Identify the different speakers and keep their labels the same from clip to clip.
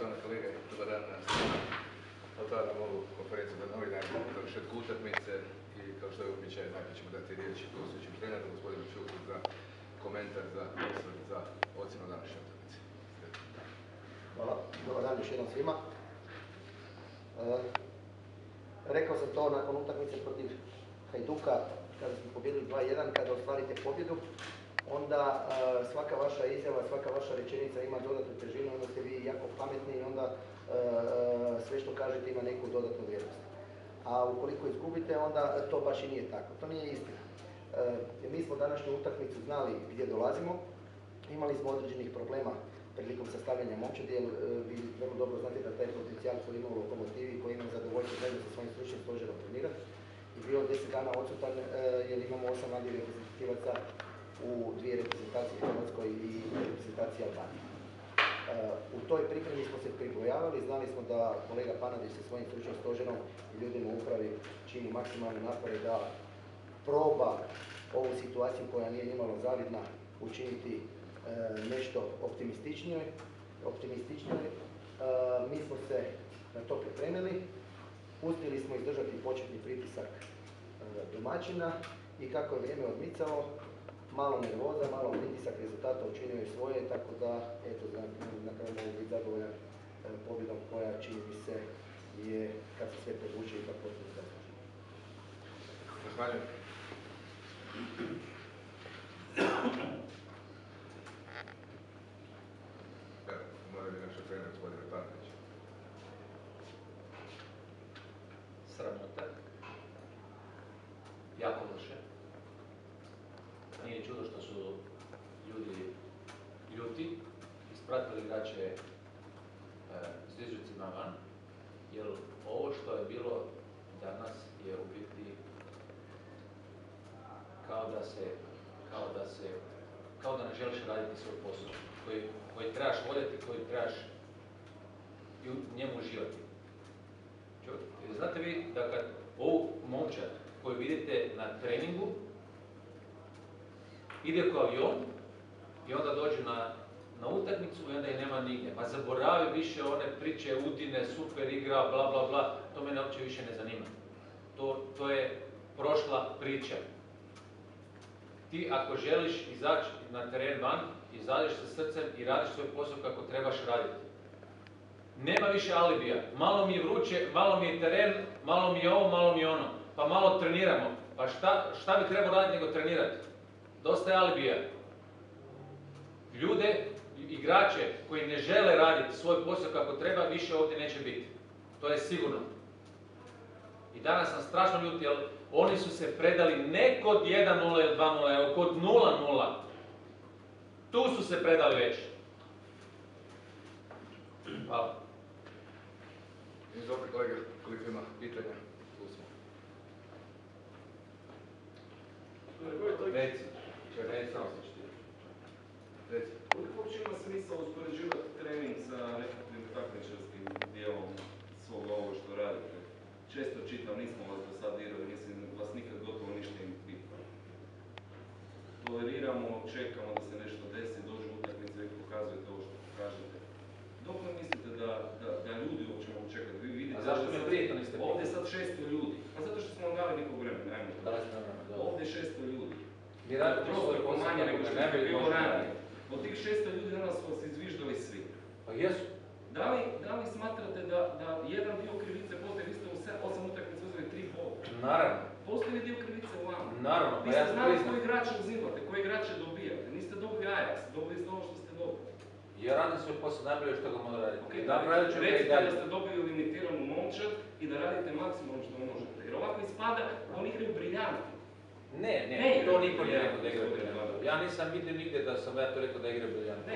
Speaker 1: poštovane kolege, dobar dan svima. Otvaram ovu konferenciju za novinare po završetku utakmice i kao što je običaj, najprije ćemo dati riječ gostujućem treneru, gospodinu Čuku, za komentar, za osvrt, za ocjenu današnje utakmice.
Speaker 2: Hvala, dobar dan još jednom svima. Rekao sam to nakon utakmice protiv Hajduka, kada smo pobjedili 2-1, kada ostvarite pobjedu, onda svaka vaša izjava, svaka vaša rečenica ima dodatnu težinu, onda ste vi jako pametni i onda sve što kažete ima neku dodatnu vrijednost. A ukoliko izgubite, onda to baš i nije tako. To nije istina. Mi smo današnju utakmicu znali gdje dolazimo, imali smo određenih problema prilikom sastavljanja momčadi, jer vi vrlo dobro znate da taj potencijal koji ima u Lokomotivi, koji ima zadovoljstvo zajedno sa svojim stručnim stožerom trenirati, i bio 10 dana odsutan jer imamo 8 mladih reprezentativaca u 2 reprezentacije Hrvatskoj i reprezentacije Albanije. U toj pripremi smo se pribojavali, znali smo da kolega Panadić sa svojim stručnim stožerom i ljudima u upravi čini maksimalne napore da proba ovu situaciju koja nije nimalo zavidna učiniti nešto optimističnije. Mi smo se na to pripremili, uspjeli smo izdržati početni pritisak domaćina i kako je vrijeme odmicalo, malo nervoza, malo pritisak rezultata učinio je svoje, tako da eto, na kraju mogu biti zadovoljan pobjedom koja čini mi se je, kad se sve prevuče, ipak potpuno zaslužena.
Speaker 1: Zahvaljujem. Moram bi našo trener, gospodin Panadić.
Speaker 3: Sramota. Jako loše. Nije čudo što su ljudi ljuti, ispratili igrače s izrucima van, jer ovo što je bilo danas je u biti kao da ne želiš raditi svoj posao, koji trebaš voljeti, koji trebaš u njemu uživati. Znate vi da kad ovu momčad koju vidite na treningu ide kao avion i onda dođe na utakmicu i onda je nema nigdje. Pa zaboravi više one priče, Udine, super igra, bla bla bla, to mene uopće više ne zanima. To je prošla priča. Ti ako želiš izaći na teren van, izađeš sa srcem i radiš svoj posao kako trebaš raditi. Nema više alibija. Malo mi je vruće, malo mi je teren, malo mi je ovo, malo mi je ono. Pa malo treniramo. Pa šta bi trebao raditi nego trenirati? Dosta je alibija. Ljude, igrače koji ne žele raditi svoj posao kako treba, više ovdje neće biti. To je sigurno. I danas sam strašno ljut, jer oni su se predali ne kod 1-0 ili 2-0, nego kod 0-0. Tu su se predali već. Hvala.
Speaker 1: I dobro, kolega, koliko ima pitanja, tu smo. Reci, samo se čiti. Reci.
Speaker 4: Koliko uopće ima smisla uspoređivati trening sa nekakvim takmičarskim dijelom svoga ovo što radite? Često čitam, nismo vas do sad dirali, mislim, vas nikad gotovo ništa im pitno. Toleriramo, čekamo da se nešto desi, dođu utakmice i pokazujete ovo što pokažete. Dok ne mislite da ljudi uopće mogu čekati? Vi vidite,
Speaker 3: a zašto me prije to niste pitali?
Speaker 4: ovdje sad 600 ljudi. Pa zato što smo vam dali nekog vremena, ajmo to. Ovdje 600 ljudi.
Speaker 3: Mi radite svoj posao
Speaker 4: manje nego što je bilo ranije. Od tih 600 ljudi danas su vas izviždali svi.
Speaker 3: Pa jesu.
Speaker 4: Da li smatrate da jedan dio krivice postoji, vi ste u 8 utakmica uzeli 3 bola?
Speaker 3: Naravno.
Speaker 4: Postoji li dio krivice u vama?
Speaker 3: Naravno,
Speaker 4: Vi ste znali koji igrače uzimate, koji igrače dobijate. Niste dobili Ajax, dobili ste ovo što ste dobili.
Speaker 3: Ja radim svoj posao najbolje što ga mogu raditi.
Speaker 4: Recite da ste dobili limitiranu momčad i da radite maksimum što možete. Jer ovako ispada, oni igraju briljantno.
Speaker 3: Ne, to niko nije rekao da igra briljantno. Ja nisam vidio nigdje da sam ja to rekao da igra briljantno.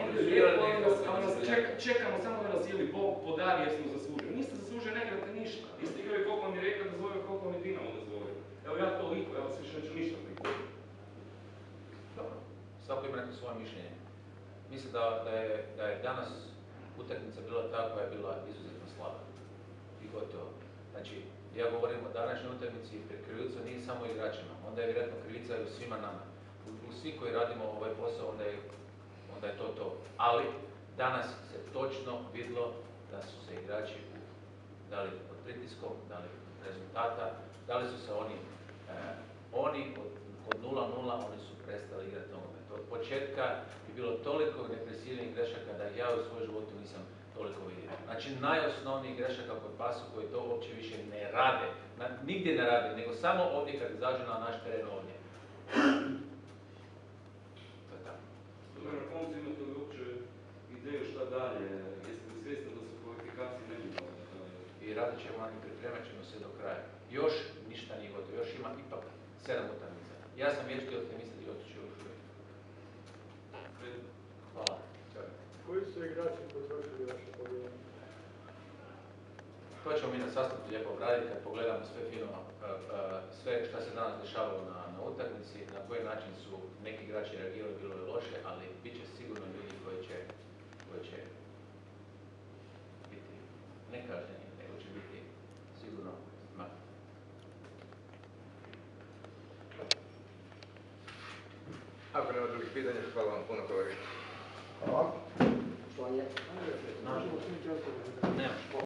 Speaker 4: Čekamo samo da nas ili Bog podari jer smo zaslužili. Niste zaslužili, ne igrate ništa. Niste igrali koliko vam je rekao da zove, koliko vam je Dinamo da zove. Evo ja toliko, ja vas više neću ništa prikupiti.
Speaker 3: Dobro, svako ima neko svoje mišljenje. Mislim da je danas utakmica bila ta koja je bila izuzetno slaba. I gotovo. Znači, ja govorim o današnjoj utakmici, krivica nije samo igračima, onda je vjerojatno krivica i u svima nama. U svi koji radimo ovaj posao, onda je to. Ali, danas se točno vidjelo da su se igrači da li pod pritiskom, da li rezultata, da li su se oni od 0-0 oni su prestali igrati nogomet. Od početka je bilo toliko nepresivnih grešaka da ja u svojem životu nisam toliko vidio. Znači najosnovnijih grešaka kod pasu koji to uopće više ne rade, nigdje ne rade, nego samo ovdje kad izađu na naš teren ovdje. To je tako.
Speaker 4: Na koncu imate li uopće ideju šta dalje? Jeste li svjesni da su kvalifikacije nebitne?
Speaker 3: I radit ćemo i pripremat ćemo se do kraja. Još ništa nije gotovo, još ima ipak 7 utakmica. Ja sam vječiti optimista i otići još uvijek. Hvala.
Speaker 5: Koji su igrači potrošili vaše pobjede?
Speaker 3: To ćemo mi na sastanku lijepo obraditi kad pogledamo sve filmova, sve što se danas dešavalo na utakmici, na koji način su neki igrači reagirali, bilo je loše, ali bit će sigurno ljudi koji će biti nekažnjeni, nego će biti sigurno smaknuti.
Speaker 1: Ako nema drugih pitanja, hvala vam puno kolega.
Speaker 2: Hvala. Što vam je?
Speaker 3: Nema.